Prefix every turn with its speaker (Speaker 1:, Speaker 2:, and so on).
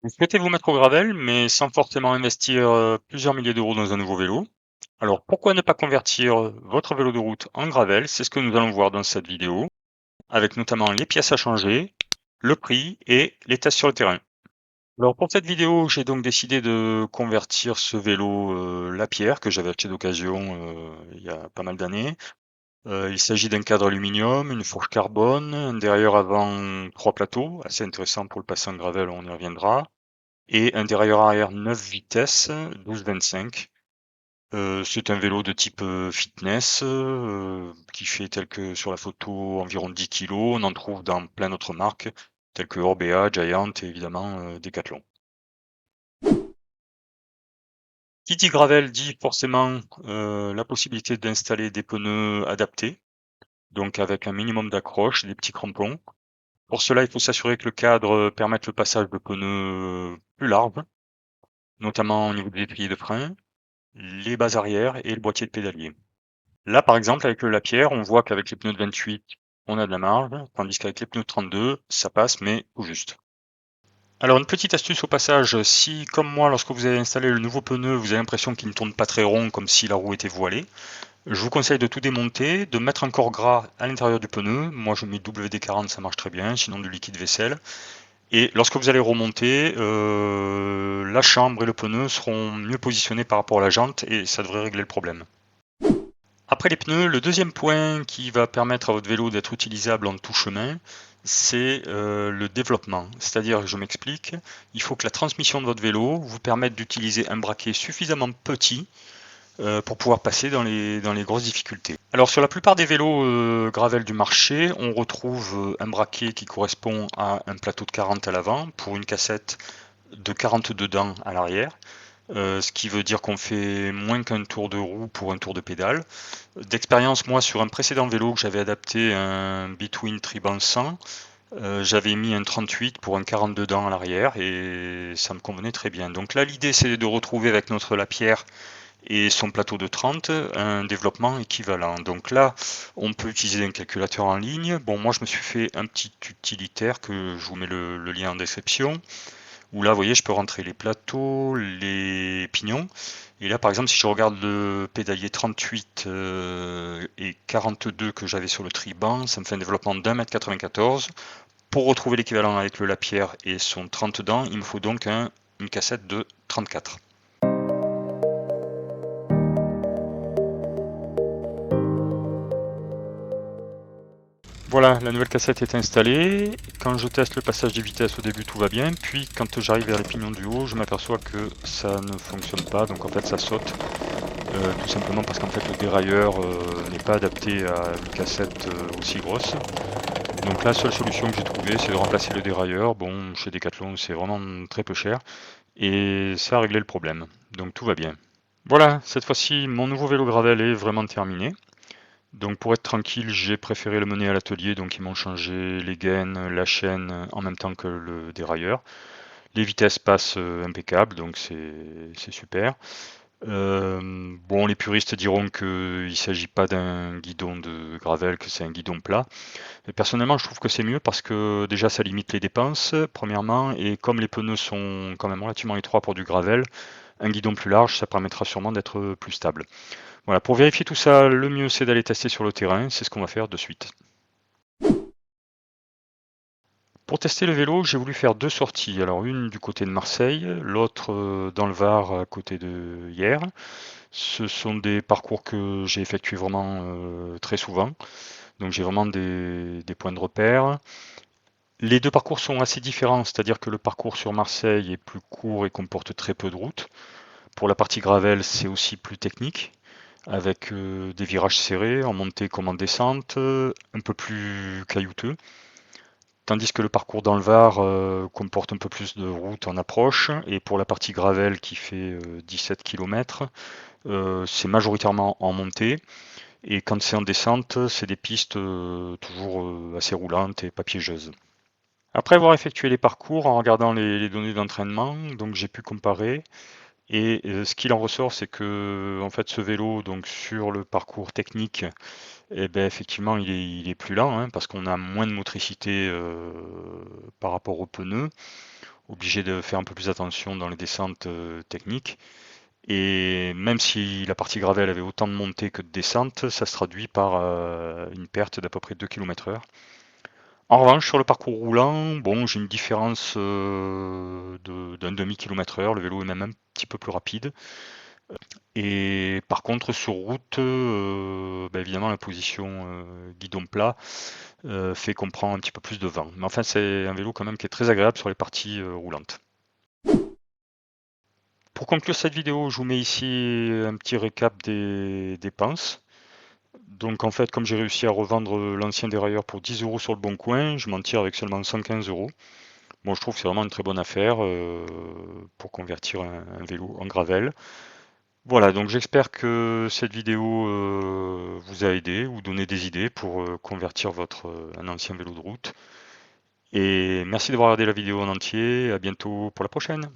Speaker 1: Vous souhaitez vous mettre au gravel, mais sans forcément investir plusieurs milliers d'euros dans un nouveau vélo. Alors pourquoi ne pas convertir votre vélo de route en gravel? C'est ce que nous allons voir dans cette vidéo, avec notamment les pièces à changer, le prix et les tests sur le terrain. Alors pour cette vidéo, j'ai donc décidé de convertir ce vélo Lapierre que j'avais acheté d'occasion il y a pas mal d'années. Il s'agit d'un cadre aluminium, une fourche carbone, un dérailleur avant 3 plateaux, assez intéressant pour le passer en gravel, on y reviendra. Et un dérailleur arrière 9 vitesses, 12-25. C'est un vélo de type fitness qui fait tel que sur la photo environ 10 kilos. On en trouve dans plein d'autres marques telles que Orbea, Giant et évidemment Decathlon. Qui dit gravel dit forcément la possibilité d'installer des pneus adaptés, donc avec un minimum d'accroche, des petits crampons. Pour cela, il faut s'assurer que le cadre permette le passage de pneus plus larges, notamment au niveau des étriers de frein, les bases arrière et le boîtier de pédalier. Là, par exemple, avec le Lapierre, on voit qu'avec les pneus de 28, on a de la marge, tandis qu'avec les pneus de 32, ça passe, mais tout juste. Alors, une petite astuce au passage, si, comme moi, lorsque vous avez installé le nouveau pneu, vous avez l'impression qu'il ne tourne pas très rond, comme si la roue était voilée, je vous conseille de tout démonter, de mettre un corps gras à l'intérieur du pneu. Moi, je mets WD-40, ça marche très bien, sinon du liquide vaisselle. Et lorsque vous allez remonter, la chambre et le pneu seront mieux positionnés par rapport à la jante et ça devrait régler le problème. Après les pneus, le deuxième point qui va permettre à votre vélo d'être utilisable en tout chemin, c'est le développement. C'est-à-dire, je m'explique, il faut que la transmission de votre vélo vous permette d'utiliser un braquet suffisamment petit pour pouvoir passer dans les grosses difficultés. Alors sur la plupart des vélos gravel du marché, on retrouve un braquet qui correspond à un plateau de 40 à l'avant pour une cassette de 42 dents à l'arrière. Ce qui veut dire qu'on fait moins qu'un tour de roue pour un tour de pédale. D'expérience, moi, sur un précédent vélo que j'avais adapté, un Between Tribal 100, j'avais mis un 38 pour un 42 dents à l'arrière et ça me convenait très bien. Donc là, l'idée, c'est de retrouver avec notre Lapierre et son plateau de 30 un développement équivalent. Donc là, on peut utiliser un calculateur en ligne. Bon, moi, je me suis fait un petit utilitaire que je vous mets le lien en description où là, vous voyez, je peux rentrer les plateaux, les pignons. Et là, par exemple, si je regarde le pédalier 38 et 42 que j'avais sur le triban, ça me fait un développement d'1,94 m. Pour retrouver l'équivalent avec le Lapierre et son 30 dents, il me faut donc une cassette de 34. Voilà, la nouvelle cassette est installée. Quand je teste le passage des vitesses au début, tout va bien. Puis quand j'arrive vers les pignons du haut, je m'aperçois que ça ne fonctionne pas. Donc en fait, ça saute. Tout simplement parce qu'en fait le dérailleur n'est pas adapté à une cassette aussi grosse. Donc la seule solution que j'ai trouvée, c'est de remplacer le dérailleur. Bon, chez Decathlon, c'est vraiment très peu cher. Et ça a réglé le problème. Donc tout va bien. Voilà, cette fois-ci, mon nouveau vélo gravel est vraiment terminé. Donc pour être tranquille, j'ai préféré le mener à l'atelier. Donc ils m'ont changé les gaines, la chaîne en même temps que le dérailleur. Les vitesses passent impeccables, donc c'est super. Bon, les puristes diront qu'il ne s'agit pas d'un guidon de gravel, que c'est un guidon plat. Et personnellement, je trouve que c'est mieux parce que déjà, ça limite les dépenses, premièrement, et comme les pneus sont quand même relativement étroits pour du gravel, un guidon plus large, ça permettra sûrement d'être plus stable. Voilà, pour vérifier tout ça, le mieux c'est d'aller tester sur le terrain, c'est ce qu'on va faire de suite. Pour tester le vélo, j'ai voulu faire deux sorties. Alors une du côté de Marseille, l'autre dans le Var à côté de Hyères. Ce sont des parcours que j'ai effectués vraiment très souvent. Donc j'ai vraiment des points de repère. Les deux parcours sont assez différents, c'est-à-dire que le parcours sur Marseille est plus court et comporte très peu de routes. Pour la partie gravel, c'est aussi plus technique, avec des virages serrés en montée comme en descente, un peu plus caillouteux. Tandis que le parcours dans le Var comporte un peu plus de routes en approche. Et pour la partie gravel qui fait 17 km, c'est majoritairement en montée. Et quand c'est en descente, c'est des pistes toujours assez roulantes et pas piégeuses. Après avoir effectué les parcours, en regardant les données d'entraînement, donc j'ai pu comparer. Et ce qu'il en ressort, c'est que en fait, ce vélo, donc sur le parcours technique, eh ben, effectivement, il est plus lent hein, parce qu'on a moins de motricité par rapport aux pneus. obligé de faire un peu plus attention dans les descentes techniques. Et même si la partie gravel avait autant de montée que de descente, ça se traduit par une perte d'à peu près 2 km/h. En revanche, sur le parcours roulant, bon, j'ai une différence d'un demi-kilomètre-heure. Le vélo est même un petit peu plus rapide. Et par contre, sur route, bah, évidemment, la position guidon plat fait qu'on prend un petit peu plus de vent. Mais enfin, c'est un vélo quand même qui est très agréable sur les parties roulantes. Pour conclure cette vidéo, je vous mets ici un petit récap des dépenses. Donc en fait, comme j'ai réussi à revendre l'ancien dérailleur pour 10 € sur le bon coin, je m'en tire avec seulement 115 €. Bon, je trouve que c'est vraiment une très bonne affaire pour convertir un vélo en gravel. Voilà, donc j'espère que cette vidéo vous a aidé ou donné des idées pour convertir un ancien vélo de route. Et merci d'avoir regardé la vidéo en entier. À bientôt pour la prochaine.